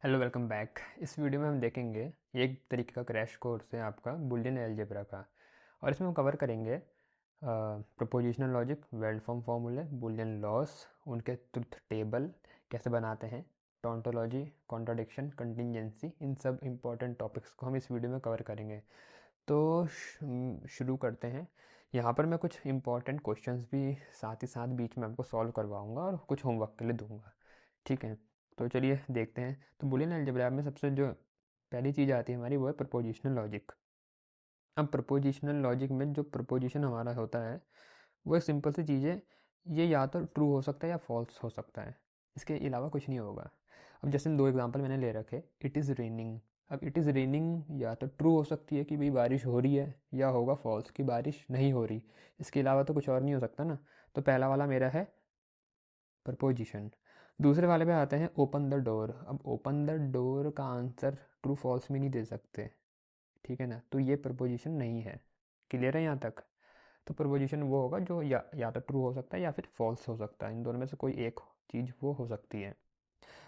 Hello welcome back. इस video में हम देखेंगे एक तरीके का क्रैश कोर्स है आपका बुलियन अलजेब्रा का। और इसमें हम कवर करेंगे प्रोपोजिशनल लॉजिक, वेल फॉर्म फार्मूले, बुलियन लॉस, उनके ट्रुथ टेबल कैसे बनाते हैं, टोंटोलॉजी, कॉन्ट्राडिक्शन, कंटिंजेंसी, इन सब इम्पॉर्टेंट टॉपिक्स को हम इस वीडियो में कवर करेंगे। तो शुरू करते हैं। यहाँ पर मैं कुछ इम्पॉर्टेंट क्वेश्चंस भी साथ ही साथ बीच में आपको सॉल्व करवाऊँगा और कुछ होमवर्क के लिए दूंगा। ठीक है, तो चलिए देखते हैं। तो बुलियन अलजेब्रा में सबसे जो पहली चीज़ आती है हमारी वो है प्रपोजिशनल लॉजिक। अब प्रपोजिशनल लॉजिक में जो प्रपोजिशन हमारा होता है वो एक सिंपल सी चीज़ है। ये या तो ट्रू हो सकता है या फॉल्स हो सकता है, इसके अलावा कुछ नहीं होगा। अब जैसे दो एग्जांपल मैंने ले रखे, इट इज़ रेनिंग। अब इट इज़ रेनिंग या तो ट्रू हो सकती है कि भाई बारिश हो रही है, या होगा फॉल्स कि बारिश नहीं हो रही। इसके अलावा तो कुछ और नहीं हो सकता ना। तो पहला वाला मेरा है प्रपोजिशन। दूसरे वाले पे आते हैं ओपन द डोर। अब ओपन द डोर का आंसर ट्रू फॉल्स में नहीं दे सकते, ठीक है ना, तो ये प्रपोजिशन नहीं है। क्लियर है यहाँ तक? तो प्रपोजिशन वो होगा जो या तो ट्रू हो सकता है या फिर फॉल्स हो सकता है, इन दोनों में से कोई एक चीज़ वो हो सकती है।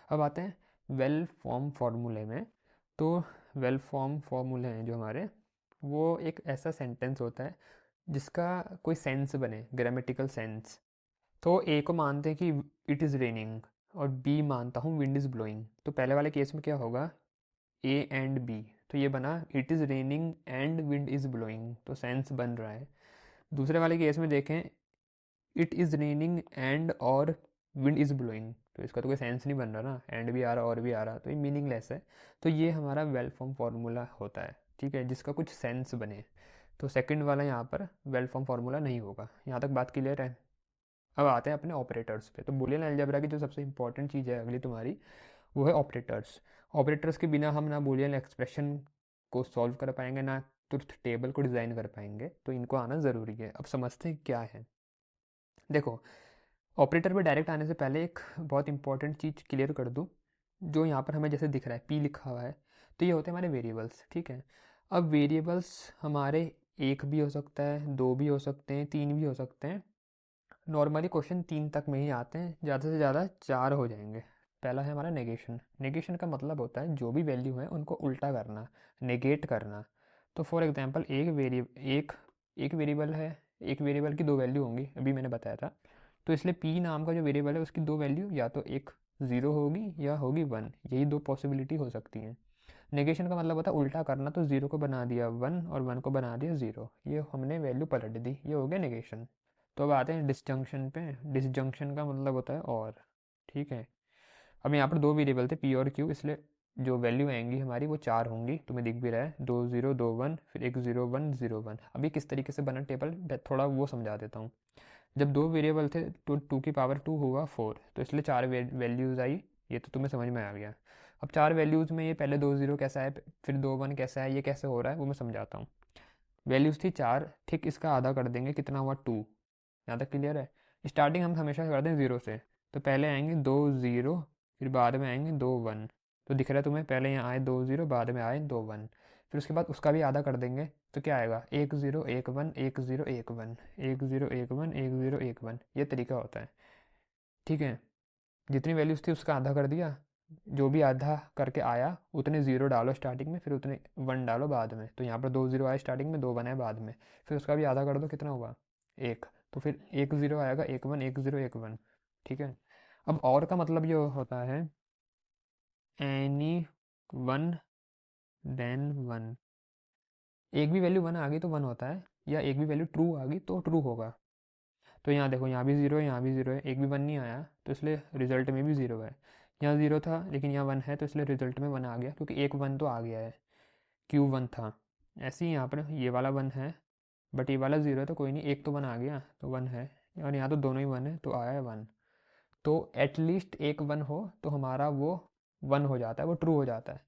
अब आते हैं वेल फॉर्म फार्मूले में। तो वेल फॉर्म फार्मूले हैं जो हमारे, वो एक ऐसा सेंटेंस होता है जिसका कोई सेंस बने, ग्रामेटिकल सेंस। तो ए को मानते हैं कि इट इज़ रेनिंग और बी मानता हूँ विंड इज़ ब्लोइंग। तो पहले वाले केस में क्या होगा, ए एंड बी। तो ये बना it is raining and wind is blowing, तो सेंस बन रहा है। दूसरे वाले केस में देखें, इट इज़ रेनिंग एंड और विंड इज़ ब्लोइंग, तो इसका तो कोई सेंस नहीं बन रहा ना, एंड भी आ रहा और भी आ रहा, तो ये मीनिंगलेस है। तो ये हमारा वेल फॉर्म फार्मूला होता है, ठीक है, जिसका कुछ सेंस बने। तो सेकंड वाला यहाँ पर वेल फॉर्म फार्मूला नहीं होगा। यहाँ तक बात क्लियर है? अब आते हैं अपने ऑपरेटर्स पे। तो बुलियन अलजेब्रा की जो सबसे इंपॉर्टेंट चीज़ है अगली तुम्हारी, वो है ऑपरेटर्स। ऑपरेटर्स के बिना हम ना बुलियन एक्सप्रेशन को सॉल्व कर पाएंगे, ना ट्रुथ टेबल को डिज़ाइन कर पाएंगे, तो इनको आना ज़रूरी है। अब समझते हैं क्या है। देखो, ऑपरेटर पे डायरेक्ट आने से पहले एक बहुत इंपॉर्टेंट चीज़ क्लियर कर दूँ। जो यहाँ पर हमें जैसे दिख रहा है पी लिखा हुआ है, तो ये होते हैं हमारे वेरिएबल्स, ठीक है। अब वेरिएबल्स हमारे एक भी हो सकता है, दो भी हो सकते हैं, तीन भी हो सकते हैं। नॉर्मली क्वेश्चन तीन तक में ही आते हैं, ज़्यादा से ज़्यादा चार हो जाएंगे। पहला है हमारा नेगेशन। नेगेशन का मतलब होता है जो भी वैल्यू है उनको उल्टा करना, नेगेट करना। तो फॉर एग्जांपल एक वेरिएबल है, एक वेरिएबल की दो वैल्यू होंगी, अभी मैंने बताया था। तो इसलिए पी नाम का जो वेरिएबल है उसकी दो वैल्यू या तो एक ज़ीरो होगी या होगी वन, यही दो पॉसिबिलिटी हो सकती हैं। नेगेशन का मतलब होता है उल्टा करना, तो ज़ीरो को बना दिया वन और वन को बना दिया ज़ीरो, ये हमने वैल्यू पलट दी, ये हो गया नेगेशन। तो अब आते हैं डिसजंक्शन पे। डिसजंक्शन का मतलब होता है और, ठीक है। अब यहाँ पर दो वेरिएबल थे पी और क्यू, इसलिए जो वैल्यू आएंगी हमारी वो चार होंगी, तुम्हें दिख भी रहा है, दो जीरो दो वन, फिर एक जीरो वन जीरो वन। अभी किस तरीके से बना टेबल थोड़ा वो समझा देता हूँ। जब दो वेरिएबल थे तो टू की पावर टू हुआ फोर, तो इसलिए चार वैल्यूज़ आई, ये तो तुम्हें समझ में आ गया। अब चार वैल्यूज़ में ये पहले दो जीरो कैसा है, फिर दो वन कैसा है, ये कैसे हो रहा है वो मैं समझाता हूँ। वैल्यूज़ थी चार, ठीक, इसका आधा कर देंगे, कितना हुआ टू। यहाँ तक क्लियर है? स्टार्टिंग हम हमेशा करते हैं ज़ीरो से, तो पहले आएंगे दो ज़ीरो, फिर बाद में आएंगे दो वन। तो दिख रहा है तुम्हें, पहले यहाँ आए दो ज़ीरो, बाद में आए दो वन। फिर उसके बाद उसका भी आधा कर देंगे, तो क्या आएगा, एक ज़ीरो एक वन, एक ज़ीरो एक वन, एक ज़ीरो एक वन, एक ज़ीरो एक वन, ये तरीका होता है, ठीक है। जितनी वैल्यूज़ थी उसका आधा कर दिया, जो भी आधा करके आया उतने ज़ीरो डालो स्टार्टिंग में, फिर उतने वन डालो बाद में। तो यहाँ पर दो ज़ीरो आए स्टार्टिंग में, दो वन आए बाद में, फिर उसका भी आधा कर दो, कितना हुआ, एक। तो फिर एक ज़ीरो आएगा, एक वन, एक ज़ीरो एक वन, ठीक है। अब और का मतलब ये होता है एनी वन देन वन। एक भी वैल्यू वन आ गई तो वन होता है, या एक भी वैल्यू ट्रू आ गई तो ट्रू होगा। तो यहाँ देखो, यहाँ भी ज़ीरो है, यहाँ भी ज़ीरो है, एक भी वन नहीं आया, तो इसलिए रिजल्ट में भी ज़ीरो है। यहाँ ज़ीरो था लेकिन यहाँ वन है, तो इसलिए रिजल्ट में वन आ गया, क्योंकि एक वन तो आ गया है, क्यू वन था। ऐसे ही यहाँ पर ये वाला वन है, बट ये वाला ज़ीरो है, तो कोई नहीं, एक तो वन आ गया तो वन है, और यहाँ तो दोनों ही वन है तो आया है वन। तो एटलीस्ट एक वन हो तो हमारा वो वन हो जाता है, वो ट्रू हो जाता है।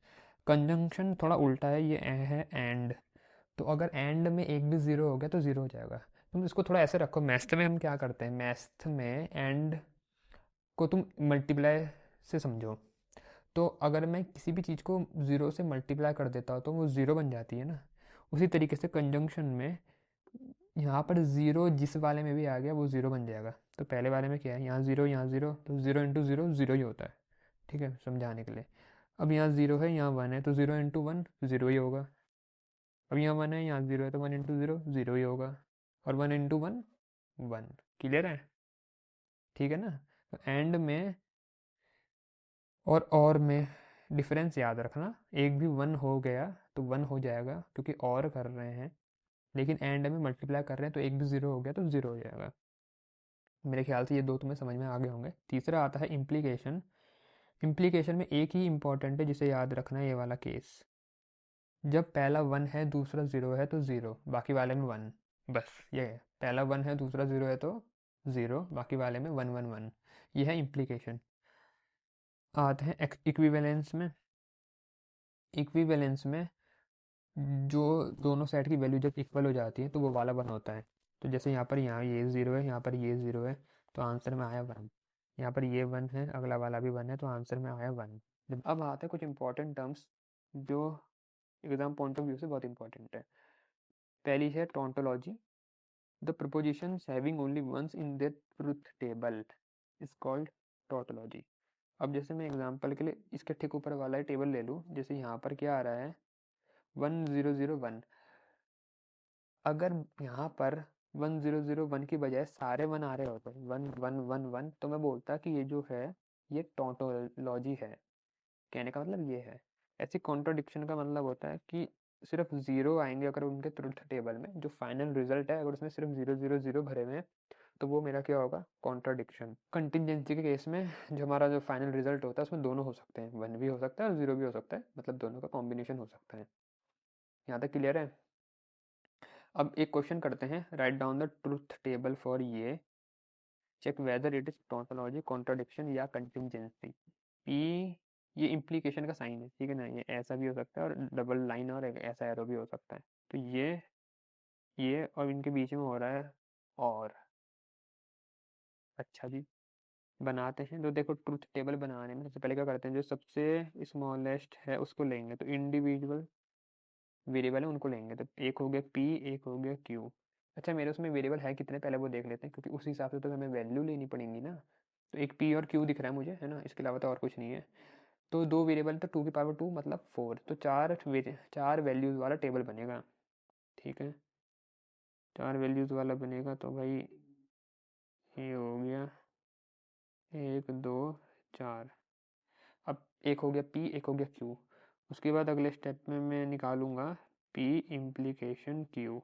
कंजंक्शन थोड़ा उल्टा है, ये है एंड। तो अगर एंड में एक भी ज़ीरो हो गया तो ज़ीरो हो जाएगा। तुम इसको थोड़ा ऐसे रखो, मैथ में हम क्या करते हैं, मैथ में एंड को तुम मल्टीप्लाई से समझो। तो अगर मैं किसी भी चीज़ को ज़ीरो से मल्टीप्लाई कर देता हूँ तो वो ज़ीरो बन जाती है ना। उसी तरीके से कंजंक्शन में यहाँ पर ज़ीरो जिस वाले में भी आ गया वो ज़ीरो बन जाएगा। तो पहले वाले में क्या है, यहाँ ज़ीरो, यहाँ ज़ीरो, तो ज़ीरो इंटू ज़ीरो ज़ीरो ही होता है, ठीक है, समझाने के लिए। अब यहाँ 0 है, यहाँ 1 है, तो 0 इंटू 1 0 ही होगा। अब यहाँ 1 है, यहाँ 0 है, तो 1 इंटू 0 0 ही होगा। और 1 इंटू 1 1। क्लियर है? ठीक है ना? तो एंड में और में डिफरेंस याद रखना, एक भी 1 हो गया तो 1 हो जाएगा क्योंकि और कर रहे हैं, लेकिन एंड में मल्टीप्लाई कर रहे हैं तो एक भी 0 हो गया तो 0 हो जाएगा। मेरे ख्याल से ये दो तुम्हें समझ में आ गए होंगे। तीसरा आता है इम्प्लीकेशन। इम्प्लीकेशन में एक ही इंपॉर्टेंट है जिसे याद रखना है, ये वाला केस। जब पहला 1 है दूसरा 0 है तो 0, बाकी वाले में 1। बस ये है, पहला 1 है दूसरा 0 है तो 0, बाकी वाले में 1 1 1। ये है इम्प्लीकेशन। आते हैं इक्विवेलेंस में। इक्विवेलेंस में जो दोनों सेट की वैल्यू जब इक्वल हो जाती है तो वो वाला 1 होता है। तो जैसे यहाँ ये 0 है, यहाँ पर ये 0 है, तो आंसर में आया 1। यहाँ पर ये 1 है, अगला वाला भी 1 है, तो आंसर में आया 1। अब आते हैं कुछ इंपॉर्टेंट टर्म्स जो एग्जाम पॉइंट ऑफ व्यू से बहुत इंपॉर्टेंट है। पहली है tautology. The propositions having only ones in their truth table is called tautology. अब जैसे मैं एग्जांपल के लिए इसके ठीक ऊपर वाला टेबल ले लूँ, जैसे यहाँ पर क्या आ रहा है 1 0 0 1। अगर यहाँ पर 1 0 0 1 की बजाय सारे 1 आ रहे होते 1 1 1 1, तो मैं बोलता कि ये जो है ये टोंटोलॉजी है। कहने का मतलब ये है। ऐसी कॉन्ट्राडिक्शन का मतलब होता है कि सिर्फ 0 आएंगे अगर उनके ट्रुथ टेबल में, जो फाइनल रिजल्ट है अगर उसमें सिर्फ 0 0 0 भरे हुए हैं तो वो मेरा क्या होगा, कॉन्ट्राडिक्शन। कंटिजेंसी के केस में जो हमारा जो फाइनल रिजल्ट होता है उसमें दोनों हो सकते हैं, 1 भी हो सकता है और 0 भी हो सकता है, मतलब दोनों का कॉम्बिनेशन हो सकता है। यहाँ तक क्लियर है? अब एक क्वेश्चन करते हैं, write down the truth table for ये, check whether it is tautology, contradiction या कंटिजेंसी। पी ये इम्प्लीकेशन का साइन है, ठीक है ना, ये ऐसा भी हो सकता है और डबल लाइन और एक ऐसा एरो भी हो सकता है। तो ये और इनके बीच में हो रहा है और। अच्छा जी, बनाते हैं। तो देखो ट्रुथ टेबल बनाने में सबसे पहले क्या करते हैं, जो सबसे स्मॉलेस्ट है उसको लेंगे, तो इंडिविजुअल वेरिएबल है उनको लेंगे। तो एक हो गया पी, एक हो गया क्यू। अच्छा मेरे उसमें वेरिएबल है कितने पहले वो देख लेते हैं, क्योंकि उस हिसाब से तो हमें वैल्यू लेनी पड़ेगी ना। तो एक पी और क्यू दिख रहा है मुझे, है ना, इसके अलावा तो और कुछ नहीं है। तो दो वेरिएबल तो 2 की पावर 2 मतलब 4, तो चार वैल्यूज़ वाला टेबल बनेगा। ठीक है, 4 वैल्यूज़ वाला बनेगा। तो भाई ये हो गया 1 2 4। अब एक हो गया पी, एक हो गया क्यू। उसके बाद अगले स्टेप में मैं निकालूंगा पी इम्प्लीकेशन क्यू,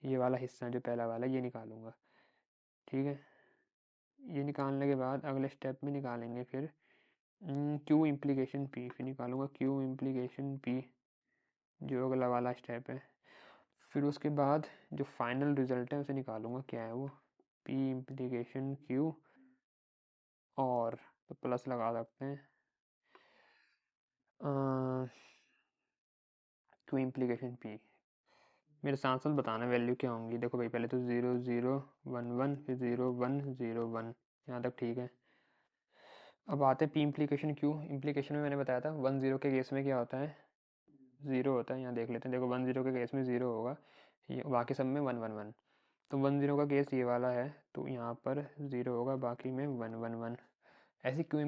ये वाला हिस्सा जो पहला वाला ये निकालूंगा। ठीक है, ये निकालने के बाद अगले स्टेप में निकालेंगे फिर क्यू इम्प्लीकेशन पी, फिर निकालूंगा क्यू इम्प्लीकेशन पी, जो अगला वाला स्टेप है। फिर उसके बाद जो फाइनल रिजल्ट है उसे निकालूंगा, क्या है वो, पी इम्प्लीकेशन क्यू और, तो प्लस लगा सकते हैं क्यू इम्प्लीकेशन पी। मेरे साथ साथ बताना वैल्यू क्या होंगी। देखो भाई पहले तो 0 0 1 1, फिर 0 1 0 1, यहाँ तक ठीक है। अब आते हैं पी इम्प्लीकेशन क्यू। इम्प्लीकेशन में मैंने बताया था 1 0 के केस में क्या होता है, 0 होता है। यहाँ देख लेते हैं, देखो 1 0 के केस में 0 होगा, ये बाकी सब में 1 1 1। तो 1 0 का केस ये वाला है, तो यहाँ पर 0 होगा, बाकी में 1 1 1। ऐसी क्यू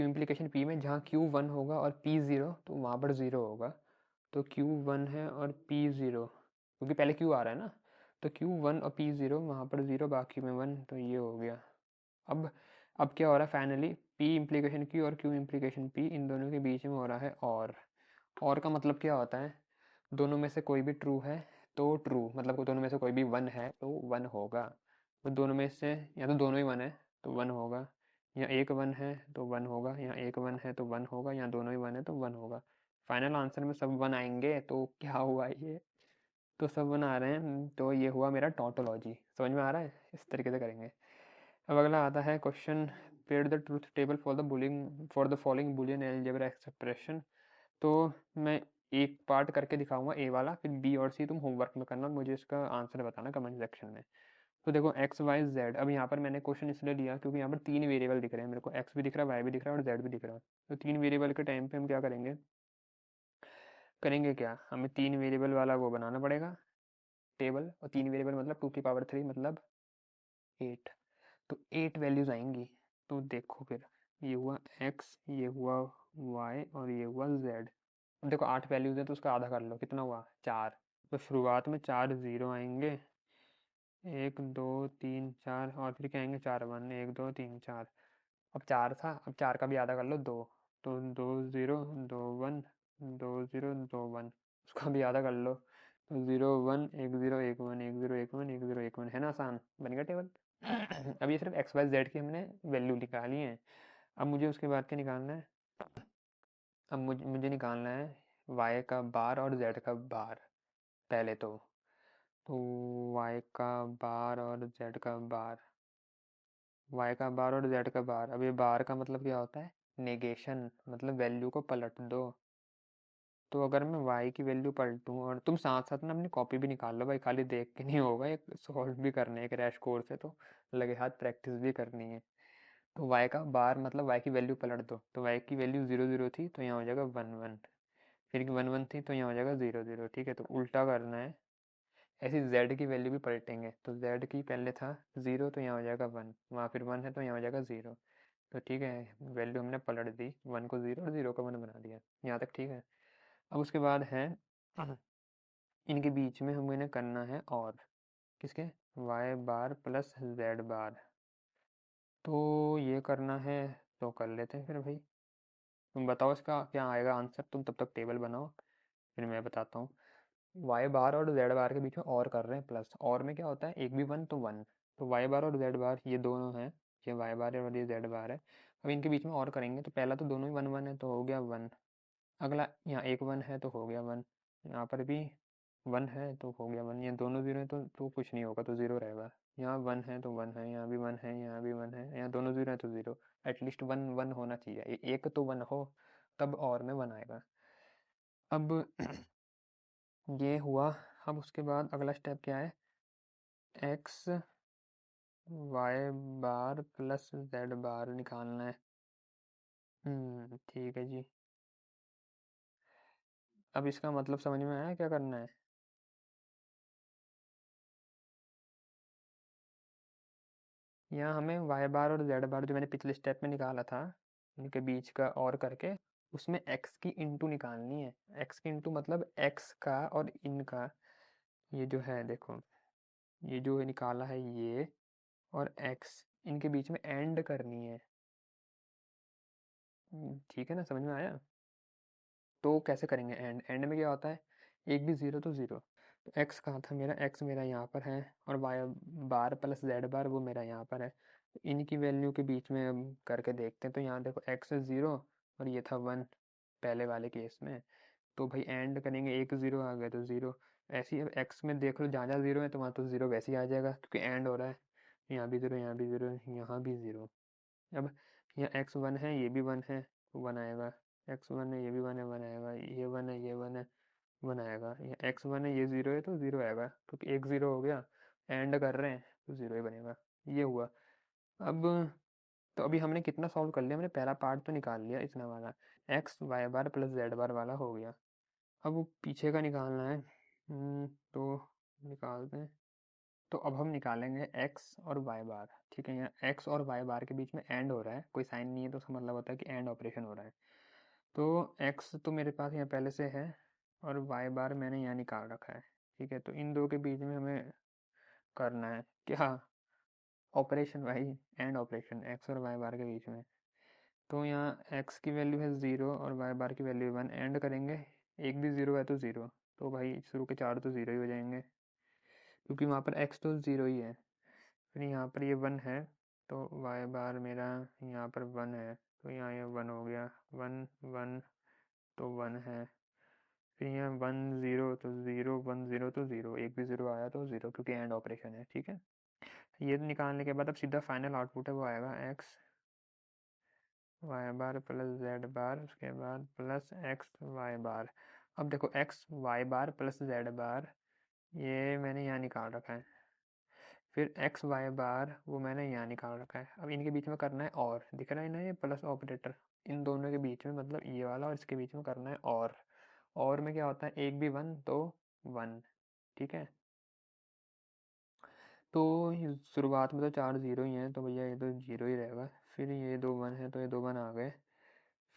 इम्प्लीकेशन पी में जहाँ क्यू 1 होगा और पी 0, तो वहाँ पर 0 होगा। तो क्यू 1 है और पी 0, क्योंकि पहले क्यू आ रहा है ना, तो क्यू 1 और पी 0, वहाँ पर 0 बाकी में 1, तो ये हो गया। अब क्या हो रहा है फाइनली, पी इम्प्लीकेशन क्यू और क्यू इम्प्लीकेशन पी, इन दोनों के बीच में हो रहा है और का मतलब क्या होता है, दोनों में से कोई भी ट्रू है तो ट्रू, मतलब दोनों में से कोई भी 1 है तो 1 होगा। तो दोनों में से या तो दोनों ही 1 है तो 1 होगा, या एक 1 है तो 1 होगा, या एक 1 है तो 1 होगा, या दोनों ही 1 है तो 1 होगा। फाइनल आंसर में सब 1 आएंगे, तो क्या हुआ ये, तो सब 1 आ रहे हैं, तो ये हुआ मेरा टोटोलॉजी। समझ में आ रहा है? इस तरीके से करेंगे। अब अगला आता है question, paid the truth table for the following Boolean algebra expression. तो मैं एक पार्ट करके दिखाऊंगा ए वाला, फिर बी और सी तुम होमवर्क में करना, मुझे इसका आंसर बताना कमेंट सेक्शन में। तो देखो एक्स वाई जेड, अब यहाँ पर मैंने क्वेश्चन इसलिए लिया क्योंकि यहाँ पर 3 वेरिएबल दिख रहे हैं मेरे को, एक्स भी दिख रहा है, वाई भी दिख रहा है और जेड भी दिख रहा है। तो 3 वेरिएबल के टाइम पे हम क्या करेंगे क्या, हमें 3 वेरिएबल वाला वो बनाना पड़ेगा टेबल, और 3 वेरिएबल मतलब 2 की पावर 3 मतलब 8, तो 8 वैल्यूज आएंगी। तो देखो फिर ये हुआ x, ये हुआ y और ये हुआ z। अब देखो 8 वैल्यूज़ है तो उसका आधा कर लो, कितना हुआ 4। तो शुरुआत में 4 0 आएंगे, 1 2 3 4 और फिर क्या आएंगे 4 1, 1 2 3 4। अब 4 था, अब 4 का भी आधा कर लो 2, तो 2 0 2 1 2 0 2 1, उसका भी आधा कर लो तो 0 1 1 0 1 1 1 0 1 1 1 0 1 1, है ना आसान, बन गया टेबल। अब ये सिर्फ एक्स वाई जेड की हमने वैल्यू निकाली है। अब मुझे उसके बाद क्या निकालना है, अब मुझे निकालना है y का बार और z का बार पहले तो y का बार और z का बार, y का बार और z का बार। अब ये बार का मतलब क्या होता है, नेगेशन, मतलब वैल्यू को पलट दो। तो अगर मैं y की वैल्यू पलटूँ, और तुम साथ साथ ना अपनी कॉपी भी निकाल लो भाई, खाली देख के नहीं होगा, एक सॉल्व भी करने है, क्रैश कोर्स है तो लगे हाथ प्रैक्टिस भी करनी है। तो y का बार मतलब y की वैल्यू पलट दो, तो y की वैल्यू 0 0 थी तो यहाँ हो जाएगा 1 1, फिर 1 1 थी तो यहाँ हो जाएगा 0 0, ठीक है। तो उल्टा करना है, ऐसी z की वैल्यू भी पलटेंगे, तो z की पहले था 0 तो यहाँ हो जाएगा 1, वहाँ फिर 1 है तो यहाँ हो जाएगा 0। तो ठीक है, वैल्यू हमने पलट दी, 1 को 0 और 0 को 1 बना दिया, यहाँ तक ठीक है। अब उसके बाद है इनके बीच में हमें करना है और किसके, y बार प्लस z बार। तो ये करना है तो कर लेते हैं फिर भाई। तुम बताओ इसका क्या आएगा आंसर, तुम तब तक टेबल बनाओ फिर मैं बताता हूँ। वाई बार और जेड बार के बीच में और कर रहे हैं प्लस, और में क्या होता है एक भी वन तो वन, तो वाई बार और जेड बार ये दोनों हैं, ये वाई बार है और ये जेड बार है। अब इनके बीच में और करेंगे तो पहला तो दोनों ही वन वन है तो हो गया वन, अगला यहाँ एक वन है तो हो गया वन, यहाँ पर भी वन है तो हो गया वन, ये दोनों जीरो है तो कुछ नहीं होगा तो ज़ीरो रहेगा। यहाँ वन है तो वन है, यहाँ भी वन है, यहाँ भी वन है, यहाँ दोनों जीरो है तो ज़ीरो। एटलीस्ट वन वन होना चाहिए, एक तो वन हो तब और में वन आएगा। अब ये हुआ। अब उसके बाद अगला स्टेप क्या है, एक्स वाई बार प्लस जेड बार निकालना है। ठीक है जी। अब इसका मतलब समझ में आया क्या करना है। यहाँ हमें वाई बार और जेड बार जो मैंने पिछले स्टेप में निकाला था इनके बीच का और करके उसमें एक्स की इंटू निकालनी है। एक्स की इंटू मतलब एक्स का और इनका, ये जो है देखो, ये जो निकाला है ये और एक्स, इनके बीच में एंड करनी है। ठीक है ना, समझ में आया। तो कैसे करेंगे एंड, एंड में क्या होता है एक भी ज़ीरो तो ज़ीरो, तो एक्स कहाँ था मेरा, एक्स मेरा यहाँ पर है और वाई बार प्लस जेड बार वो मेरा यहाँ पर है। तो इनकी वैल्यू के बीच में हम करके देखते हैं, तो यहाँ देखो एक्स है ज़ीरो और ये था वन पहले वाले केस में, तो भाई एंड करेंगे एक ज़ीरो आ गया तो ज़ीरो। ऐसे ही अब एक्स में देख लो जहाँ जहाँ ज़ीरो है तो वहाँ तो ज़ीरो वैसे ही आ जाएगा क्योंकि एंड हो रहा है, यहाँ भी ज़ीरो यहाँ भी ज़ीरो यहाँ भी ज़ीरो। अब यहाँ एक्स वन है ये भी वन है तो वन आएगा, एक्स वन है ये भी वन है वन आएगा, ये वन है ये वन है वन आएगा, ये एक्स वन है ये ज़ीरो है तो ज़ीरो आएगा क्योंकि एक ज़ीरो हो गया, एंड कर रहे हैं तो ज़ीरो ही बनेगा। ये हुआ। अब तो अभी हमने कितना सॉल्व कर लिया, हमने पहला पार्ट तो निकाल लिया इतना वाला, एक्स वाई बार प्लस जेड बार वाला हो गया। अब वो पीछे का निकालना है। तो निकालते हैं। तो अब हम निकालेंगे एक्स और वाई बार, ठीक है। यहाँ एक्स और वाई बार के बीच में एंड हो रहा है, कोई साइन नहीं है तो उसका मतलब होता है कि एंड ऑपरेशन हो रहा है। तो एक्स तो मेरे पास यहाँ पहले से है और वाई बार मैंने यहाँ निकाल रखा है, ठीक है। तो इन दो के बीच में हमें करना है क्या, ऑपरेशन भाई, एंड ऑपरेशन एक्स और वाई बार के बीच में। तो यहाँ एक्स की वैल्यू है ज़ीरो और वाई बार की वैल्यू वन, एंड करेंगे एक भी ज़ीरो है तो ज़ीरो, तो भाई शुरू के चार तो ज़ीरो ही हो जाएंगे क्योंकि वहाँ पर एक्स तो ज़ीरो ही है। फिर यहाँ पर ये वन है तो वाई बार मेरा यहाँ पर वन है तो यहाँ ये वन हो गया, वन वन तो वन है। फिर यहाँ वन ज़ीरो तो ज़ीरो, वन ज़ीरो तो ज़ीरो, एक भी ज़ीरो आया तो ज़ीरो क्योंकि एंड ऑपरेशन है, ठीक है। ये निकालने के बाद अब सीधा फाइनल आउटपुट है वो आएगा एक्स वाई बार प्लस जेड बार, उसके बाद प्लस एक्स वाई बार। अब देखो एक्स वाई बार प्लस जेड बार ये मैंने यहाँ निकाल रखा है, फिर एक्स वाई बार वो मैंने यहाँ निकाल रखा है। अब इनके बीच में करना है और, दिख रहा है ना ये प्लस ऑपरेटर, इन दोनों के बीच में मतलब ये वाला और इसके बीच में करना है और में क्या होता है एक भी वन तो वन, ठीक है। तो शुरुआत में तो चार जीरो ही हैं तो भैया ये तो जीरो ही रहेगा। फिर ये 2 1 है तो ये 2 1 आ गए।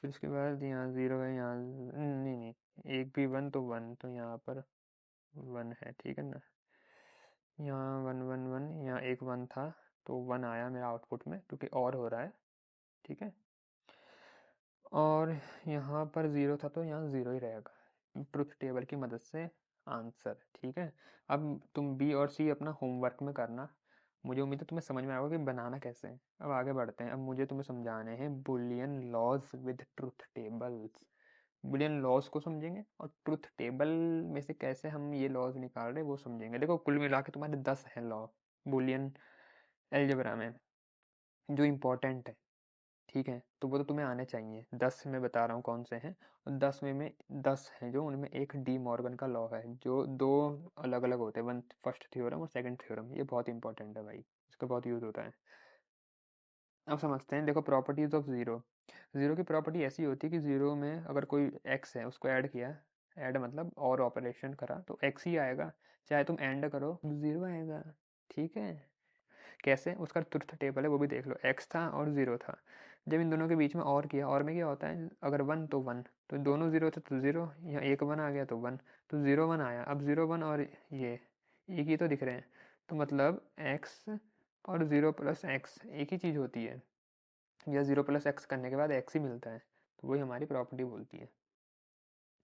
फिर उसके बाद यहाँ 0 है, यहाँ नहीं नहीं, एक भी 1 तो 1, तो यहाँ पर 1 है, ठीक है ना। यहाँ 1 1 1, यहाँ एक 1 था तो 1 आया मेरा आउटपुट में, क्योंकि और हो रहा है, ठीक है। और यहाँ पर 0 था तो यहाँ 0 ही रहेगा, ट्रुथ टेबल की मदद से आंसर, ठीक है। अब तुम बी और सी अपना होमवर्क में करना, मुझे उम्मीद है तुम्हें समझ में आएगा कि बनाना कैसे है। अब आगे बढ़ते हैं। अब मुझे तुम्हें समझाने हैं boolean laws with truth tables. Boolean laws को समझेंगे और ट्रुथ टेबल में से कैसे हम ये लॉज निकाल रहे हैं वो समझेंगे। देखो कुल मिला के तुम्हारे 10 हैं लॉ बुलियन अलजेब्रा में जो इम्पोर्टेंट है, ठीक है। तो वो तो तुम्हें आने चाहिए। 10 मैं बता रहा हूँ कौन से हैं, और 10 में 10 हैं जो, उनमें एक डी मॉर्गन का लॉ है जो दो अलग अलग होते हैं, वन फर्स्ट थ्योरम और सेकंड थ्योरम। ये बहुत इंपॉर्टेंट है भाई, इसका बहुत यूज़ होता है। अब समझते हैं। देखो प्रॉपर्टीज ऑफ ज़ीरो। ज़ीरो की प्रॉपर्टी ऐसी होती है कि ज़ीरो में अगर कोई एक्स है उसको ऐड किया, ऐड मतलब और ऑपरेशन करा तो एक्स ही आएगा, चाहे तुम एंड करो ज़ीरो आएगा, ठीक है। कैसे, उसका ट्रुथ टेबल है वो भी देख लो। एक्स था और ज़ीरो था, जब इन दोनों के बीच में और किया, और में क्या होता है, अगर वन तो वन, तो दोनों ज़ीरो थे तो ज़ीरो, यहाँ एक वन आ गया तो वन, तो ज़ीरो वन आया। अब ज़ीरो वन और ये एक ही तो दिख रहे हैं, तो मतलब एक्स और ज़ीरो प्लस एक्स एक ही चीज़ होती है, या ज़ीरो प्लस एक्स करने के बाद एक्स ही मिलता है, तो वही हमारी प्रॉपर्टी बोलती है।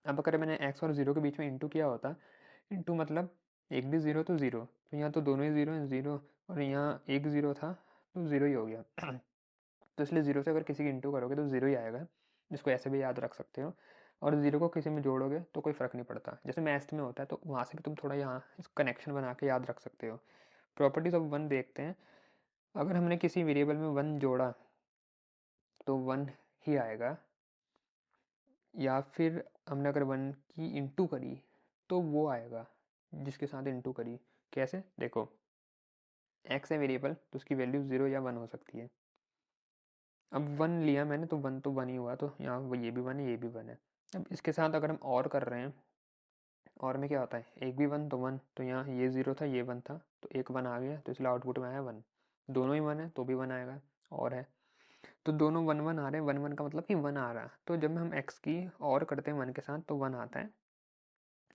अब अगर मैंने एक्स और ज़ीरो के बीच में इंटू किया होता, इंटू मतलब एक भी ज़ीरो तो ज़ीरो, तो यहाँ तो दोनों ही ज़ीरो हैं, ज़ीरो और यहाँ एक ज़ीरो था तो ज़ीरो ही हो गया। तो इसलिए ज़ीरो से अगर किसी की इंटू करोगे तो ज़ीरो ही आएगा, जिसको ऐसे भी याद रख सकते हो। और ज़ीरो को किसी में जोड़ोगे तो कोई फ़र्क नहीं पड़ता, जैसे मैथ्स में होता है, तो वहाँ से भी तुम थोड़ा यहाँ इस कनेक्शन बना के याद रख सकते हो। प्रॉपर्टीज ऑफ वन देखते हैं। अगर हमने किसी वेरिएबल में वन जोड़ा तो वन ही आएगा, या फिर हमने अगर वन की इंटू करी तो वो आएगा जिसके साथ इंटू करी। कैसे, देखो एक्स है वेरिएबल तो उसकी वैल्यू 0 या 1 हो सकती है। अब वन लिया मैंने तो वन ही हुआ, तो यहाँ वो ये भी वन है, ये भी वन है। अब इसके साथ अगर हम और कर रहे हैं, और में क्या होता है, एक भी वन तो वन, तो यहाँ ये 0 था ये वन था तो एक वन आ गया, तो इसलिए आउटपुट में आया वन। दोनों ही वन है तो भी वन आएगा, और है तो दोनों वन वन आ रहे हैं, वन वन का मतलब कि वन आ रहा है। तो जब हम एक्स की और करते हैं वन के साथ तो वन आता है,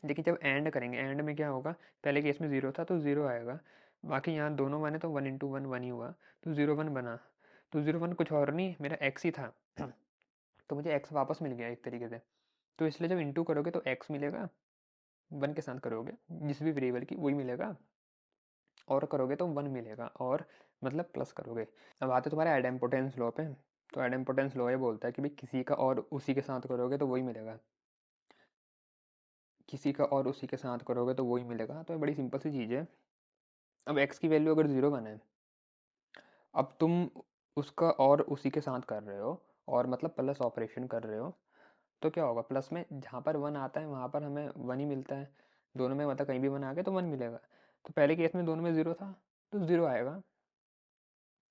लेकिन जब एंड करेंगे, एंड में क्या होगा, पहले केस में 0 था तो 0 आएगा, बाकी यहाँ दोनों वन है तो वन इंटू वन वन ही हुआ, तो 0 1 बना। तो 0 1 कुछ और नहीं, मेरा एक्स ही था। तो मुझे एक्स वापस मिल गया एक तरीके से। तो इसलिए जब इंटू करोगे तो एक्स मिलेगा, वन के साथ करोगे जिस भी वेरिएबल की वही मिलेगा, और करोगे तो वन मिलेगा, और मतलब प्लस करोगे। अब आते तुम्हारे आइडेम्पोटेंस लॉ पे। तो आइडेम्पोटेंस लॉ ये बोलता है कि भाई किसी का और उसी के साथ करोगे तो वही मिलेगा, किसी का और उसी के साथ करोगे तो वही मिलेगा। तो ये बड़ी सिंपल सी चीज़ है। अब एक्स की वैल्यू अगर 0 1 है, अब तुम उसका और उसी के साथ कर रहे हो, और मतलब प्लस ऑपरेशन कर रहे हो, तो क्या होगा, प्लस में जहाँ पर वन आता है वहाँ पर हमें वन ही मिलता है, दोनों में मतलब कहीं भी वन आ गया तो वन मिलेगा। तो पहले केस में दोनों में 0 था तो 0 आएगा,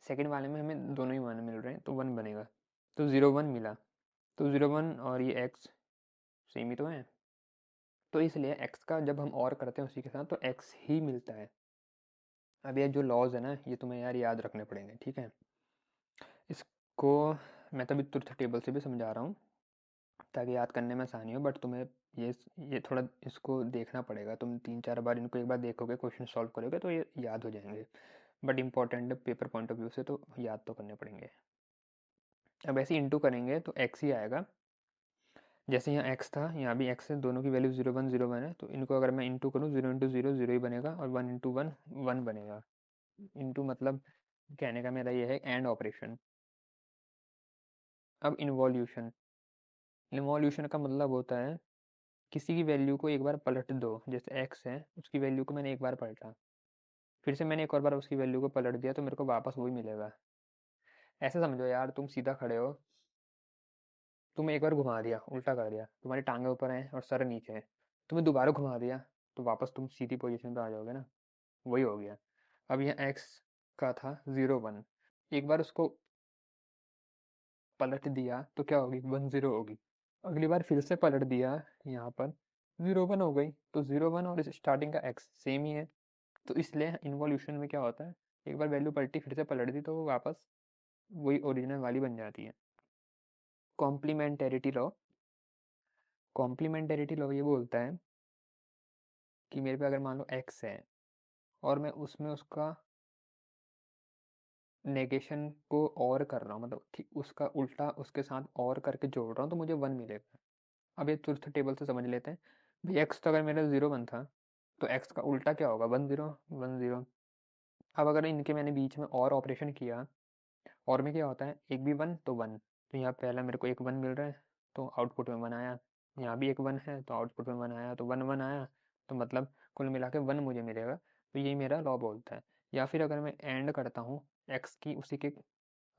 सेकंड वाले में हमें दोनों ही वन मिल रहे हैं तो वन बनेगा, तो 0 1 मिला। तो 0 1 और ये एक्स सेम ही तो है, तो इसलिए एक्स का जब हम और करते हैं उसी के साथ तो एक्स ही मिलता है। अब ये जो लॉज है ना, ये तुम्हें यार याद रखने पड़ेंगे, ठीक है। इसको मैं तभी ट्रुथ टेबल से भी समझा रहा हूँ ताकि याद करने में आसानी हो, बट तुम्हें ये थोड़ा इसको देखना पड़ेगा। तुम 3 4 बार इनको एक बार देखोगे, क्वेश्चन सॉल्व करोगे तो ये याद हो जाएंगे, but important paper point of view से तो याद तो करने पड़ेंगे। अब ऐसे इंटू करेंगे तो एक्स ही आएगा, जैसे यहाँ एक्स था यहाँ भी एक्स है, दोनों की वैल्यू 0 1 0 1 है, तो इनको अगर मैं इंटू करूँ 0 इंटू 0 0 ही बनेगा, और 1 इंटू 1 1 बनेगा। इंटू मतलब कहने का मेरा ये है एंड ऑपरेशन। अब इन्वॉल्यूशन, इन्वॉल्यूशन का मतलब होता है किसी की वैल्यू को एक बार पलट दो, जैसे एक्स है उसकी वैल्यू को मैंने एक बार पलटा, फिर से मैंने एक और बार उसकी वैल्यू को पलट दिया तो मेरे को वापस वही मिलेगा। ऐसे समझो यार, तुम सीधा खड़े हो, तुम एक बार घुमा दिया, उल्टा कर दिया, तुम्हारी टांगे ऊपर हैं और सर नीचे है, तुम्हें दोबारा घुमा दिया तो वापस तुम सीधी पोजीशन पे आ जाओगे ना, वही हो गया। अब यहाँ एक्स का था 0 1, एक बार उसको पलट दिया तो क्या होगी, 1 0 होगी। अगली बार फिर से पलट दिया, यहाँ पर 0 1 हो गई, तो 0 1 और इस स्टार्टिंग का एक्स सेम ही है। तो इसलिए इन्वॉल्यूशन में क्या होता है, एक बार वैल्यू पलटी फिर से पलट दी तो वो वापस वही ओरिजिनल वाली बन जाती है। कॉम्प्लीमेंटेरिटी लॉ ये बोलता है कि मेरे पे अगर मान लो x है और मैं उसमें उसका नेगेशन को और कर रहा हूँ, मतलब ठीक उसका उल्टा उसके साथ और करके जोड़ रहा हूँ, तो मुझे 1 मिलेगा। अब ये ट्रुथ टेबल से समझ लेते हैं भाई। एक्स तो अगर मेरा 0 1 था, तो एक्स का उल्टा क्या होगा? 1 0 1 0। अब अगर इनके मैंने बीच में और ऑपरेशन किया, और में क्या होता है, एक भी 1 तो 1, तो यहाँ पहला मेरे को एक 1 मिल रहा है तो आउटपुट में 1 आया। यहाँ भी एक 1 है तो आउटपुट में 1 आया, तो 1 1 आया, तो मतलब कुल मिला के 1 मुझे मिलेगा। तो यही मेरा लॉ बोलता है। या फिर अगर मैं एंड करता हूँ एक्स की उसी के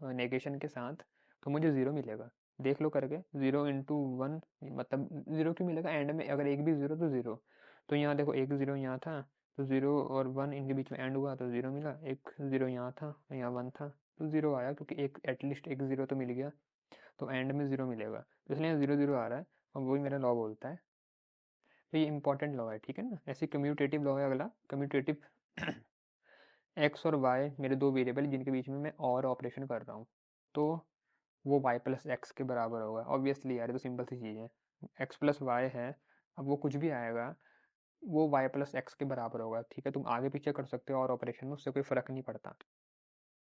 नेगेशन के साथ, तो मुझे 0 मिलेगा। देख लो करके, 0 × 1 मतलब 0 क्यों मिलेगा एंड में? अगर एक भी 0 तो 0। तो यहाँ देखो एक 0 यहाँ था, तो 0 और 1 इनके बीच में एंड हुआ तो 0 मिला। एक 0 यहाँ था, यहाँ 1 था, तो 0 आया, क्योंकि एक एटलीस्ट एक 0 तो मिल गया, तो एंड में 0 मिलेगा, तो इसलिए 0 0 आ रहा है। और वही मेरा लॉ बोलता है। तो ये इंपॉर्टेंट लॉ है, ठीक है ना। ऐसे कम्यूटेटिव लॉ है अगला, कम्यूटेटिव। एक्स और वाई मेरे दो वेरिएबल जिनके बीच में मैं और ऑपरेशन कर रहा हूँ, तो वो y प्लस एक्स के बराबर होगा। ऑब्वियसली यार, ये तो सिंपल सी चीज़ है। x प्लस वाई है, अब वो कुछ भी आएगा वो y प्लस एक्स के बराबर होगा, ठीक है। तुम आगे पीछे कर सकते हो और ऑपरेशन में, उससे कोई फ़र्क नहीं पड़ता।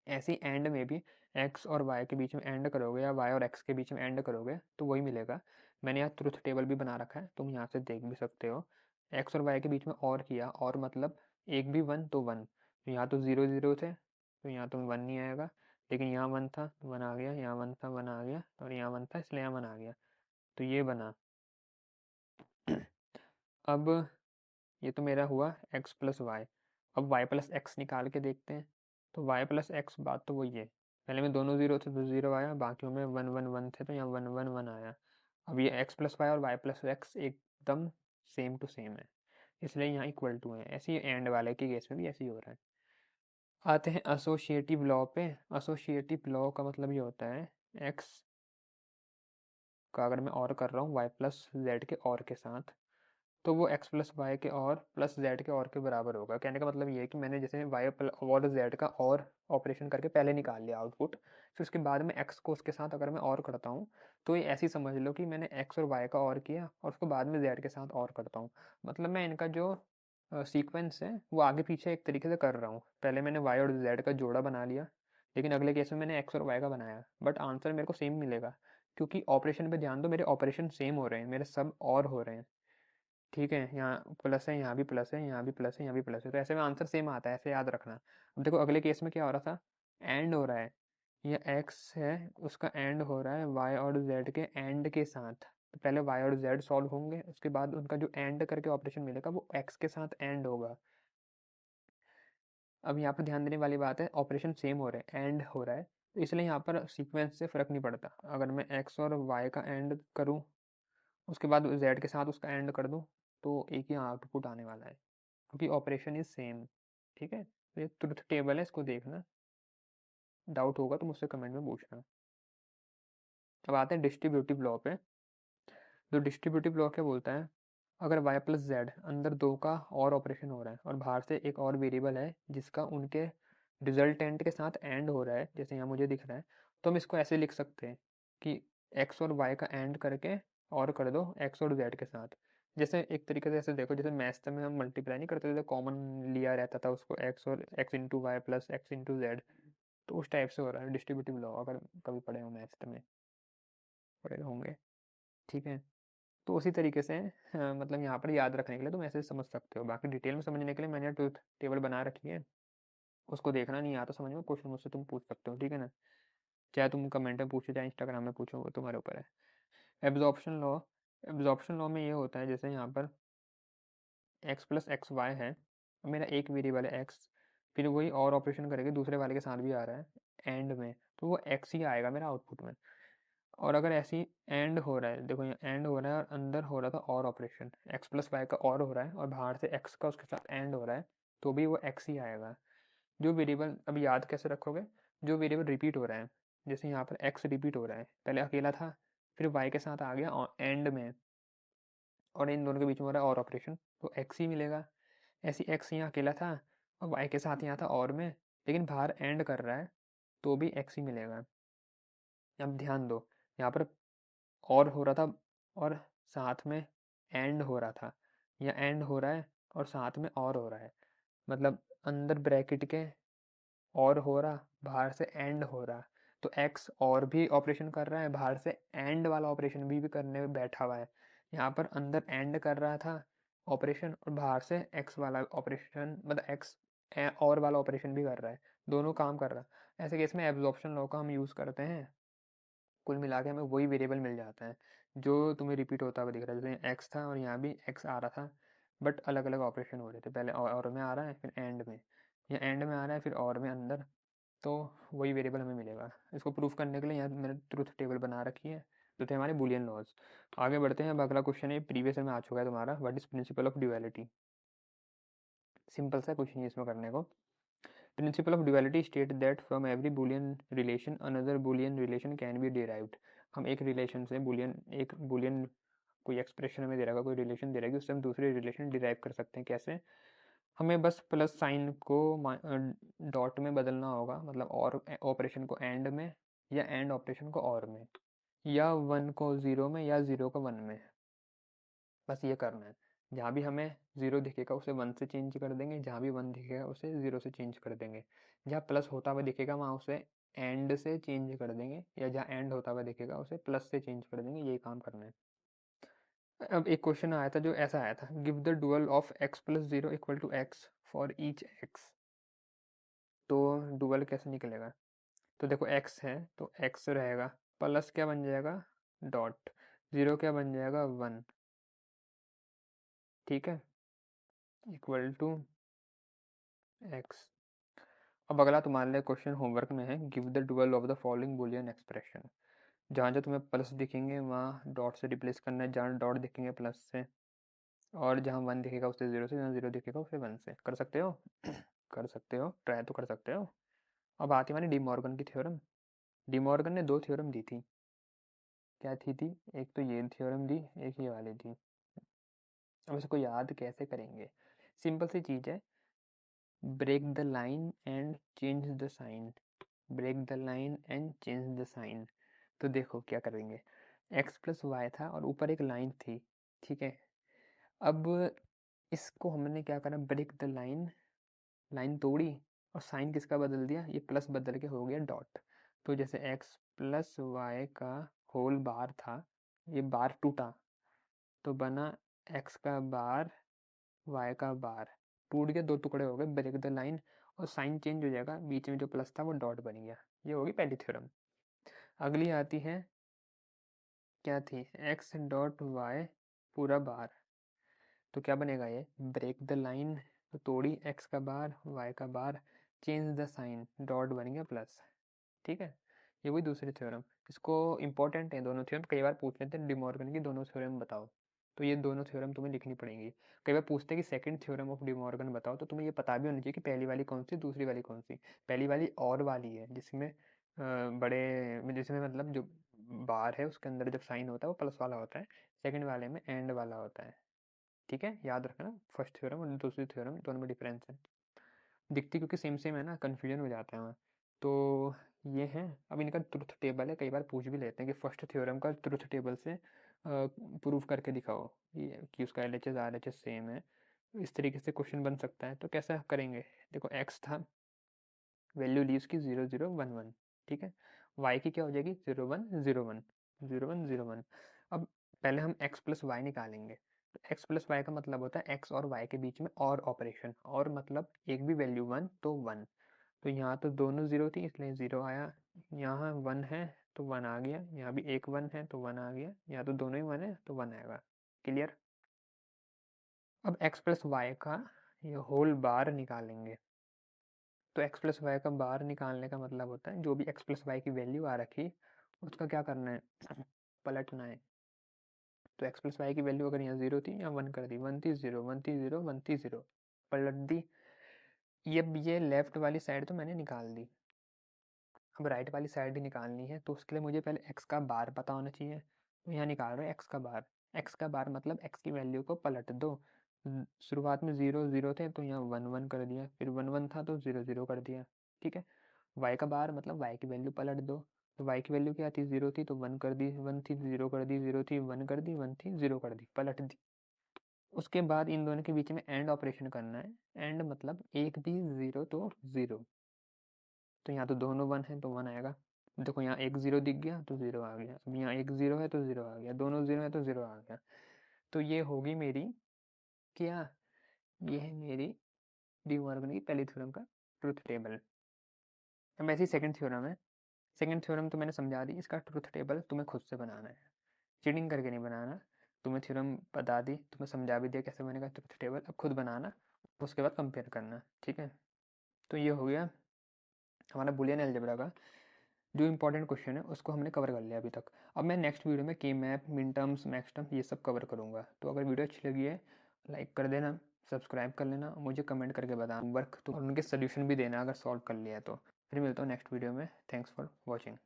ऐसे ही एंड में भी x और y के बीच में एंड करोगे या y और x के बीच में एंड करोगे तो वही मिलेगा। मैंने यहाँ ट्रुथ टेबल भी बना रखा है, तुम यहाँ से देख भी सकते हो। x और y के बीच में और किया, और मतलब एक भी 1 तो 1, तो यहाँ तो 0 0 थे, तो यहाँ तो 1 नहीं आएगा। लेकिन यहाँ 1 था, 1 आ गया, यहाँ 1 था, 1 आ गया, और यहाँ 1 था इसलिए यहाँ 1 आ गया, तो ये बना। अब ये तो मेरा हुआ x प्लस वाई। अब y प्लस एक्स निकाल के देखते हैं। तो y प्लस एक्स बात तो वही है, पहले में दोनों 0 थे तो 0 आया, बाकियों में 1 1 1 थे तो यहाँ 1 1 1 आया। अब ये x प्लस वाई और y प्लस एक्स एकदम सेम टू सेम है, इसलिए यहाँ इक्वल टू है। ऐसे ही एंड वाले के केस में भी ऐसे ही हो रहा है। आते हैं एसोसिएटिव लॉ पे। एसोसिएटिव लॉ का मतलब ये होता है x का अगर मैं और कर रहा हूँ y प्लस जेड के और के साथ, तो वो x प्लस वाई के और प्लस जेड के और के बराबर होगा। कहने का मतलब ये है कि मैंने जैसे वाई और जेड का और ऑपरेशन करके पहले निकाल लिया आउटपुट, फिर उसके बाद में x को उसके साथ अगर मैं और करता हूँ, तो ये ऐसी समझ लो कि मैंने x और y का और किया और उसको बाद में z के साथ और करता हूँ। मतलब मैं इनका जो सीक्वेंस है वो आगे पीछे एक तरीके से कर रहा हूँ। पहले मैंने y और z का जोड़ा बना लिया, लेकिन अगले केस में मैंने x और y का बनाया, बट आंसर मेरे को सेम मिलेगा, क्योंकि ऑपरेशन पे ध्यान दो, मेरे ऑपरेशन सेम हो रहे हैं, मेरे सब और हो रहे हैं, ठीक है। यहाँ प्लस है, यहाँ भी प्लस है, यहाँ भी प्लस है, यहाँ भी प्लस है, तो ऐसे में आंसर सेम आता है, ऐसे याद रखना। अब देखो अगले केस में क्या हो रहा था, एंड हो रहा है। ये x है, उसका एंड हो रहा है y और z के एंड के साथ। तो पहले y और z सॉल्व होंगे, उसके बाद उनका जो एंड करके ऑपरेशन मिलेगा वो x के साथ एंड होगा। अब यहाँ पर ध्यान देने वाली बात है, ऑपरेशन सेम हो रहे हैं, एंड हो रहा है, तो इसलिए यहाँ पर सीक्वेंस से फ़र्क नहीं पड़ता। अगर मैं x और y का एंड करूँ, उसके बाद z के साथ उसका एंड कर दूँ, तो एक ही आउटपुट आने वाला है, क्योंकि ऑपरेशन इज सेम, ठीक है। तो ये ट्रुथ टेबल है, इसको देखना, डाउट होगा तो मुझसे कमेंट में पूछना। अब आते हैं डिस्ट्रीब्यूटिव लॉ पे। तो डिस्ट्रीब्यूटिव लॉ क्या बोलता है, अगर y प्लस जेड अंदर दो का और ऑपरेशन हो रहा है और बाहर से एक और वेरिएबल है जिसका उनके रिजल्टेंट के साथ एंड हो रहा है, जैसे यहाँ मुझे दिख रहा है, तो हम इसको ऐसे लिख सकते हैं कि x और y का एंड करके और कर दो x और z के साथ। जैसे एक तरीके से ऐसे देखो, जैसे मैथ्स में हम मल्टीप्लाई नहीं करते थे, कॉमन लिया रहता था उसको, x और x into y plus x into z, तो उस टाइप से हो रहा है डिस्ट्रीब्यूटिव लॉ, अगर कभी पढ़े हो मैथ्स में, पढ़े होंगे, ठीक है। तो उसी तरीके से मतलब यहाँ पर याद रखने के लिए तुम ऐसे समझ सकते हो, बाकी डिटेल में समझने के लिए मैंने ट्रुथ टेबल बना रखी है, उसको देखना, नहीं आता समझ में क्वेश्चन मुझसे तुम पूछ सकते हो, ठीक है ना। चाहे तुम कमेंट में पूछो, चाहे इंस्टाग्राम में पूछो, वो तुम्हारे ऊपर है। एब्जॉर्प्शन लॉ, एब्जॉर्प्शन लॉ में ये होता है, जैसे यहाँ पर एक्स प्लस एक्स वाई है, मेरा एक वेरिएबल है एक्स, फिर वही और ऑपरेशन करेंगे दूसरे वाले के साथ भी आ रहा है एंड में, तो वो एक्स ही आएगा मेरा आउटपुट में। और अगर ऐसी एंड हो रहा है, देखो यहाँ एंड हो रहा है और अंदर हो रहा था और ऑपरेशन, एक्स प्लस वाई का और हो रहा है और बाहर से एक्स का उसके साथ एंड हो रहा है, तो भी वो एक्स ही आएगा। जो वेरिएबल, अब याद कैसे रखोगे, जो वेरिएबल रिपीट हो रहा है, जैसे यहाँ पर एक्स रिपीट हो रहा है, पहले अकेला था, फिर वाई के साथ आ गया एंड में, और इन दोनों के बीच में हो रहा है और ऑपरेशन, तो एक्स ही मिलेगा। ऐसी एक्स यहाँ अकेला था और वाई के साथ यहाँ था और में, लेकिन बाहर एंड कर रहा है, तो भी x ही मिलेगा। अब ध्यान दो, यहाँ पर और हो रहा था और साथ में एंड हो रहा था, या एंड हो रहा है और साथ में और हो रहा है, मतलब अंदर ब्रैकेट के और हो रहा, बाहर से एंड हो रहा। तो x और भी ऑपरेशन कर रहा है, बाहर से एंड वाला ऑपरेशन भी करने में बैठा हुआ है। यहाँ पर अंदर एंड कर रहा था ऑपरेशन और बाहर से x वाला ऑपरेशन, मतलब x और वाला ऑपरेशन भी कर रहा है, दोनों काम कर रहा है। ऐसे केस में एब्जॉर्प्शन लॉ का हम यूज़ करते हैं। कुल मिला के हमें वही वेरिएबल मिल जाता है जो तुम्हें रिपीट होता हुआ दिख रहा है। जैसे एक्स था और यहाँ भी एक्स आ रहा था, बट अलग अलग ऑपरेशन हो रहे थे, पहले और में आ रहा है फिर एंड में, या एंड में आ रहा है फिर और में अंदर, तो वही वेरिएबल हमें मिलेगा। इसको प्रूफ करने के लिए यहाँ मैंने ट्रुथ टेबल बना रखी है, जो थे हमारे बुलियन लॉज। आगे बढ़ते हैं। अब अगला क्वेश्चन है, प्रीवियस में आ चुका है तुम्हारा, what is principle of duality. Simple सा क्वेश्चन है इसमें करने को। Principle of duality state that from every Boolean relation another Boolean relation can be derived। हम एक रिलेशन से एक बूलियन कोई एक्सप्रेशन हमें दे रहा है, कोई रिलेशन दे रहा है, उससे हम दूसरे रिलेशन डिराइव कर सकते हैं। कैसे? हमें बस प्लस साइन को डॉट में बदलना होगा, मतलब और ऑपरेशन को एंड में, या एंड ऑपरेशन को और में, या वन को ज़ीरो में, या ज़ीरो को वन में। बस ये करना है। जहाँ भी हमें ज़ीरो दिखेगा उसे वन से चेंज कर देंगे, जहाँ भी वन दिखेगा उसे ज़ीरो से चेंज कर देंगे, जहाँ प्लस होता हुआ दिखेगा वहाँ उसे एंड से चेंज कर देंगे, या जहाँ एंड होता हुआ दिखेगा उसे प्लस से चेंज कर देंगे। यही काम करना है। अब एक क्वेश्चन आया था जो ऐसा आया था, give the dual of x plus zero equal to x for each x। तो डुअल कैसे निकलेगा? तो देखो x है तो x रहेगा, प्लस क्या बन जाएगा, डॉट, ज़ीरो क्या बन जाएगा, वन, ठीक है, इक्वल टू एक्स। अब अगला तुम्हारे लिए क्वेश्चन होमवर्क में है, give the dual of the following Boolean expression. जहाँ जहाँ तुम्हें प्लस दिखेंगे वहाँ डॉट से रिप्लेस करना है, जहाँ डॉट दिखेंगे प्लस से, और जहाँ वन दिखेगा उससे ज़ीरो से, जहाँ ज़ीरो दिखेगा उसे वन से। कर सकते हो? कर सकते हो, ट्राई तो कर सकते हो। अब आती हमारी डी मॉर्गन की थ्योरम। डी मॉर्गन ने दो थ्योरम दी थी। क्या थी? एक तो ये थ्योरम दी, एक ये वाली थी। अब इसको याद कैसे करेंगे? सिंपल सी चीज़ है, break the line and change the sign, break the line and change the sign. तो देखो क्या करेंगे, x प्लस वाई था और ऊपर एक लाइन थी, ठीक है। अब इसको हमने क्या करा, ब्रेक द लाइन, लाइन तोड़ी और साइन किसका बदल दिया, ये प्लस बदल के हो गया डॉट। तो जैसे x प्लस वाई का होल बार था, ये बार टूटा तो बना x का बार y का बार, टूट के दो टुकड़े हो गए, ब्रेक द लाइन, और साइन चेंज हो जाएगा, बीच में जो प्लस था वो डॉट बन गया। ये होगी पहली थ्योरम। अगली आती है, क्या थी, एक्स डॉट वाई पूरा बार। तो क्या बनेगा, ये ब्रेक द लाइन, तो तोड़ी एक्स का बार वाई का बार, चेंज द साइन, डॉट बन गया प्लस, ठीक है। ये वही दूसरी थ्योरम। इसको इंपॉर्टेंट है दोनों थ्योरम, कई बार पूछ लेते हैं डिमॉर्गन की दोनों थ्योरम बताओ, तो ये दोनों थ्योरम तुम्हें लिखनी पड़ेंगी। कई बार पूछते हैं कि सेकंड थ्योरम ऑफ डिमॉर्गन बताओ, तो तुम्हें ये पता भी होना चाहिए कि पहली वाली कौन सी, दूसरी वाली कौन सी। पहली वाली और वाली है जिसमें जिसमें मतलब जो बार है उसके अंदर जब साइन होता है वो प्लस वाला होता है, सेकंड वाले में एंड वाला होता है, ठीक है। याद रखना, फर्स्ट थ्योरम और दूसरी थ्योरम दोनों में डिफरेंस है। दिखती क्योंकि सेम सेम है ना, कन्फ्यूजन हो जाता है वहाँ। तो ये है। अब इनका ट्रुथ टेबल है, कई बार पूछ भी लेते हैं कि फर्स्ट थ्योरम का ट्रुथ टेबल से प्रूफ करके दिखाओ ये कि उसका L H S R H S same है। इस तरीके से क्वेश्चन बन सकता है। तो कैसा करेंगे, देखो एक्स था, वैल्यू ली उसकी 0 0 1 1, ठीक है। वाई की क्या हो जाएगी, 0 1 0 1 0 1 0 1। अब पहले हम x प्लस वाई निकालेंगे। तो x प्लस वाई का मतलब होता है x और y के बीच में और ऑपरेशन, और मतलब एक भी वैल्यू वन तो वन। तो यहाँ तो दोनों ज़ीरो थी इसलिए ज़ीरो आया, यहाँ वन है तो वन आ गया, यहाँ भी एक वन है तो वन आ गया, यहाँ तो दोनों ही वन है तो वन आएगा। क्लियर? अब x प्लस वाई का ये होल बार निकालेंगे। तो x प्लस वाई का बार निकालने का मतलब होता है जो भी x प्लस वाई की वैल्यू आ रखी उसका क्या करना है, पलटना है। तो x प्लस वाई की वैल्यू अगर यहाँ जीरो थी, यहाँ वन कर दी, वन थी जीरो, वन थी जीरो, वन थी जीरो, पलट दी। ये लेफ्ट वाली साइड तो मैंने निकाल दी, अब राइट वाली साइड ही निकालनी है। तो उसके लिए मुझे पहले x का बार पता होना चाहिए। तो यहाँ निकाल रहे हो x का बार, x का बार मतलब x की वैल्यू को पलट दो। शुरुआत में ज़ीरो ज़ीरो थे तो यहाँ वन वन कर दिया, फिर वन वन था तो ज़ीरो ज़ीरो कर दिया, ठीक है। y का बार मतलब y की वैल्यू पलट दो। तो y की वैल्यू क्या थी, 0 थी तो 1 कर दी, 1 थी 0 कर दी, 0 थी 1 कर दी, 1 थी 0 कर दी, पलट दी। उसके बाद इन दोनों के बीच में एंड ऑपरेशन करना है। एंड मतलब एक भी 0 तो 0। तो यहाँ तो दोनों 1 है तो 1 आएगा। देखो यहाँ एक 0 दिख गया तो 0 आ गया, अब यहाँ एक 0 है तो 0 आ गया, दोनों 0 है तो 0 आ गया। तो ये होगी मेरी क्या, ये है मेरी डी मॉर्गन की पहली थ्योरम का ट्रुथ टेबल। अब ऐसी सेकंड थ्योरम है। सेकंड थ्योरम तो मैंने समझा दी, इसका ट्रुथ टेबल तुम्हें खुद से बनाना है, चीटिंग करके नहीं बनाना। तुम्हें थ्योरम बता दी, तुम्हें समझा भी दिया कैसे बनेगा ट्रुथ टेबल, अब खुद बनाना, उसके बाद कंपेयर करना, ठीक है। तो ये हो गया हमारा बुलियन अलजेब्रा का जो इंपॉर्टेंट क्वेश्चन है उसको हमने कवर कर लिया अभी तक। अब मैं नेक्स्ट वीडियो में के मैप, मिन टर्म्स, मैक्स टर्म्स ये सब कवर करूँगा। तो अगर वीडियो अच्छी लगी है लाइक कर देना, सब्सक्राइब कर लेना, मुझे कमेंट करके बताना वर्क तो, और उनके सोल्यूशन भी देना अगर सॉल्व कर लिया है तो। फिर मिलता हूँ नेक्स्ट वीडियो में। Thanks for watching.